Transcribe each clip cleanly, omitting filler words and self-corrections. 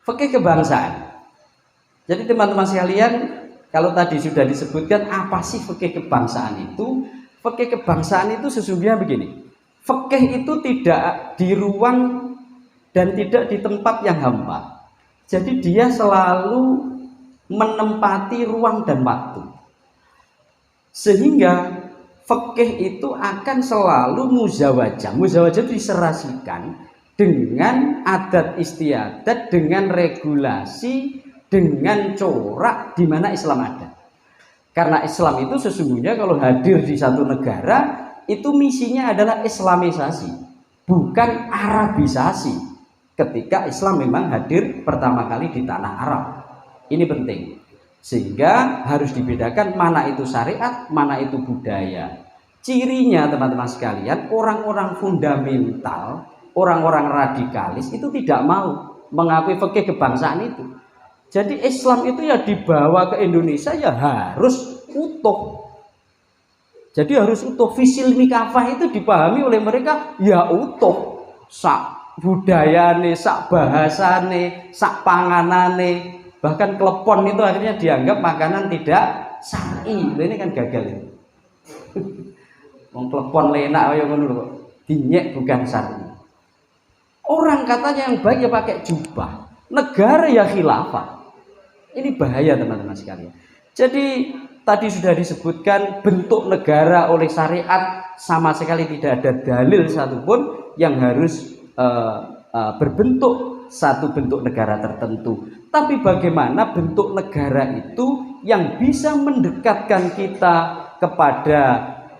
Fikih kebangsaan. Jadi teman-teman sekalian, kalau tadi sudah disebutkan apa sih fikih kebangsaan itu? Fikih kebangsaan itu sesungguhnya begini. Fikih itu tidak di ruang dan tidak di tempat yang hampa. Jadi dia selalu menempati ruang dan waktu. Sehingga fikih itu akan selalu muzawajah. Muzawajah itu diserasikan dengan adat istiadat, dengan regulasi, dengan corak di mana Islam ada. Karena Islam itu sesungguhnya kalau hadir di satu negara itu misinya adalah islamisasi, bukan arabisasi. Ketika Islam memang hadir pertama kali di tanah Arab. Ini penting. Sehingga harus dibedakan mana itu syariat, mana itu budaya. Cirinya teman-teman sekalian, orang-orang fundamental, orang-orang radikalis itu tidak mau mengakui fikih kebangsaan itu. Jadi Islam itu ya dibawa ke Indonesia ya harus utuh. Jadi harus utuh. Fisil mikafah itu dipahami oleh mereka ya utuh. Sak budayane, sak bahasane, sak panganane, bahkan klepon itu akhirnya dianggap makanan tidak syar'i. Ini kan gagal itu. Wong klepon lenak kaya ngono lho, dinyek bukan syar'i. Orang katanya yang baik ya pakai jubah, negara ya khilafah. Ini bahaya teman-teman sekalian. Jadi tadi sudah disebutkan bentuk negara oleh syariat sama sekali tidak ada dalil satupun yang harus berbentuk satu bentuk negara tertentu. Tapi bagaimana bentuk negara itu yang bisa mendekatkan kita kepada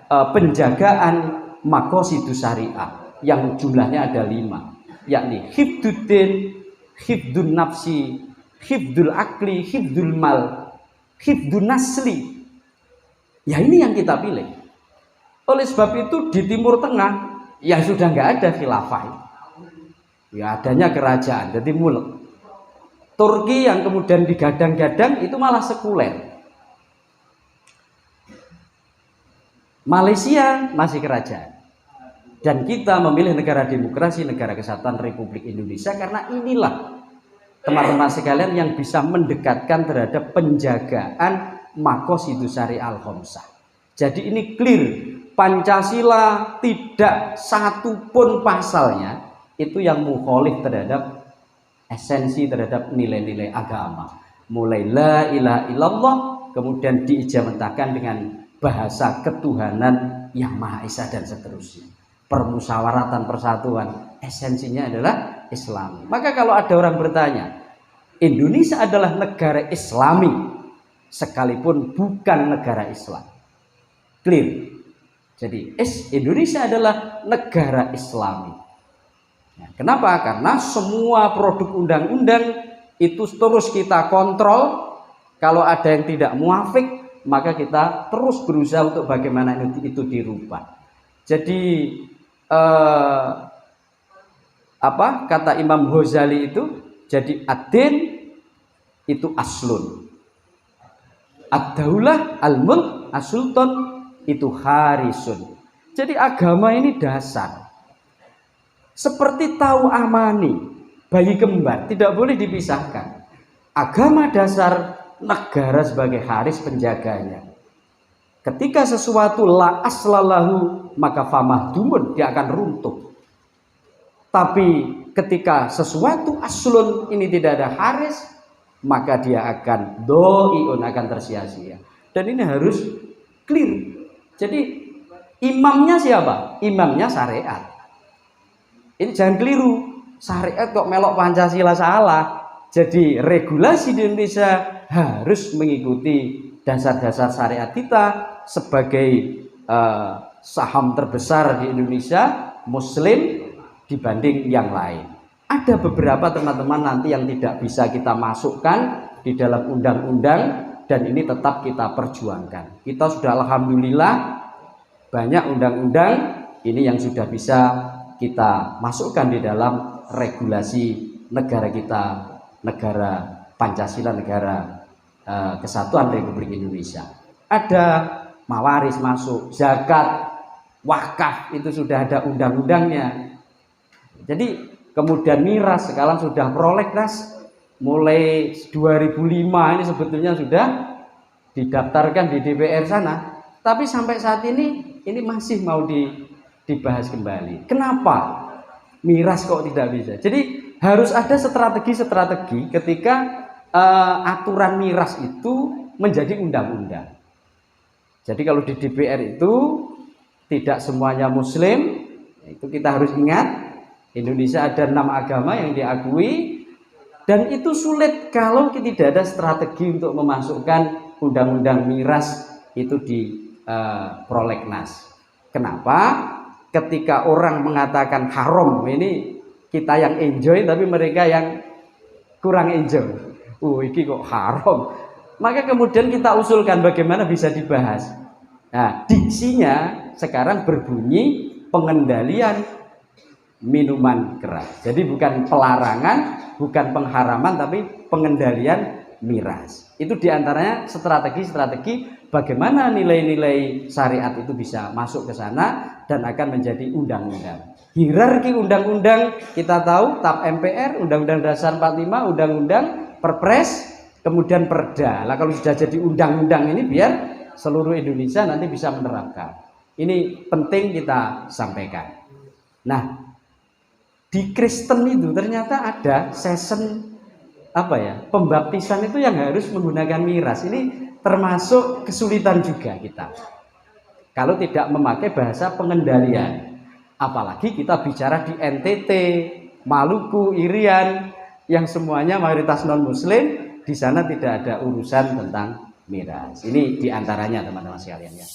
penjagaan maqasidus syariah yang jumlahnya ada 5. Yakni hifduddin, hifdun nafsi, hifdul akli, hifdul mal, hifdun nasli. Ya ini yang kita pilih. Oleh sebab itu di Timur Tengah ya sudah nggak ada khilafah. Ya adanya kerajaan, jadi mulk. Turki yang kemudian digadang-gadang itu malah sekuler. Malaysia masih kerajaan. Dan kita memilih negara demokrasi, negara kesatuan Republik Indonesia karena inilah teman-teman sekalian yang bisa mendekatkan terhadap penjagaan maqasidus syariah al-khamsah. Jadi ini clear, Pancasila tidak satu pun pasalnya itu yang mukhalif terhadap esensi, terhadap nilai-nilai agama. Mulai la ilaha illallah, kemudian diijamatakan dengan bahasa ketuhanan yang Maha Esa dan seterusnya. Permusyawaratan persatuan, esensinya adalah Islami. Maka kalau ada orang bertanya, Indonesia adalah negara Islami sekalipun bukan negara Islam. Clear. Jadi Indonesia adalah negara Islami. Nah, kenapa? Karena semua produk undang-undang itu terus kita kontrol. Kalau ada yang tidak muafik, maka kita terus berusaha untuk bagaimana itu dirubah. Jadi apa kata Imam Ghazali itu? Jadi ad-din itu aslun, ad-daulah al-mulk, as-sultan itu harisun. Jadi agama ini dasar. Seperti tahu amani, bayi kembar tidak boleh dipisahkan. Agama dasar, negara sebagai haris penjaganya. Ketika sesuatu la aslalahu maka famahdumun, dia akan runtuh. Tapi ketika sesuatu aslun ini tidak ada haris, maka dia akan doiun, akan tersia-sia. Dan ini harus clear. Jadi imamnya siapa? Imamnya syariat. Ini jangan keliru. Syariat kok melok Pancasila salah. Jadi regulasi di Indonesia harus mengikuti dasar-dasar syariat kita sebagai saham terbesar di Indonesia Muslim dibanding yang lain. Ada beberapa teman-teman nanti yang tidak bisa kita masukkan di dalam undang-undang dan ini tetap kita perjuangkan. Kita sudah alhamdulillah banyak undang-undang ini yang sudah bisa kita masukkan di dalam regulasi negara kita, negara Pancasila, negara Kesatuan Republik Indonesia. Ada mawaris masuk, zakat, wakaf itu sudah ada undang-undangnya. Jadi kemudian miras sekarang sudah prolegnas, mulai 2005 ini sebetulnya sudah didaftarkan di DPR sana, tapi sampai saat ini masih mau dibahas kembali. Kenapa miras kok tidak bisa? Jadi harus ada strategi-strategi ketika aturan miras itu menjadi undang-undang. Jadi kalau di DPR itu tidak semuanya Muslim, itu kita harus ingat. Indonesia ada 6 agama yang diakui, dan itu sulit kalau tidak ada strategi untuk memasukkan undang-undang miras itu di prolegnas. Kenapa? Ketika orang mengatakan haram, ini kita yang enjoy tapi mereka yang kurang enjoy. Ini kok haram. Maka kemudian kita usulkan bagaimana bisa dibahas. Nah, diksinya sekarang berbunyi pengendalian minuman keras. Jadi bukan pelarangan, bukan pengharaman, tapi pengendalian miras. Itu diantaranya strategi-strategi bagaimana nilai-nilai syariat itu bisa masuk ke sana dan akan menjadi undang-undang. Hierarki undang-undang kita tahu, TAP MPR, Undang-Undang Dasar 45, Undang-Undang Perpres, kemudian Perda. Lah kalau sudah jadi undang-undang ini biar seluruh Indonesia nanti bisa menerapkan. Ini penting kita sampaikan. Nah, di Kristen itu ternyata ada season pembaptisan itu yang harus menggunakan miras. Ini termasuk kesulitan juga kita kalau tidak memakai bahasa pengendalian. Apalagi kita bicara di NTT, Maluku, Irian, yang semuanya mayoritas non Muslim, di sana tidak ada urusan tentang miras. Ini diantaranya teman-teman sekalian ya.